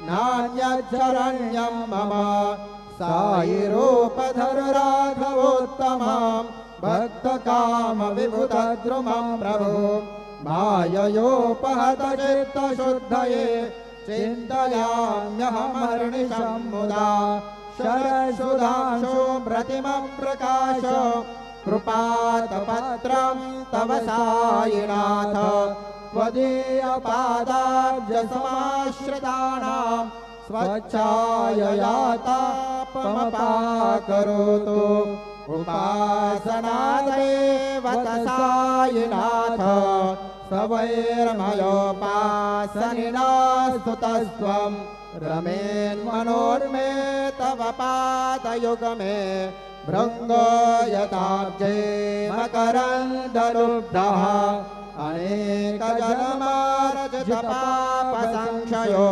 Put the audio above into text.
नान्यच्छरण्यं मम साई रूपधर राघवोत्तमं भक्तकामविभुतद्रुमं प्रभो माययोपहत चित्तशुद्धये चिन्तयाम्यहमर्निशं मुदा शरशुधांशो प्रतिमं प्रकाश कृपातपत्रं तव साईनाथ त्वदीयपादाब्जसमाश्रितानां स्वच्छाययातापमपाकरोतु उपासनादेव साईनाथ सवैर्मयोपासनिना स्तुतस्त्वं रमेन्मनोर्मे तव पादयुगमे भृङ्गो यताब्जे मकरन्दलुब्धः अनेकजन्मरजतपापसंशयो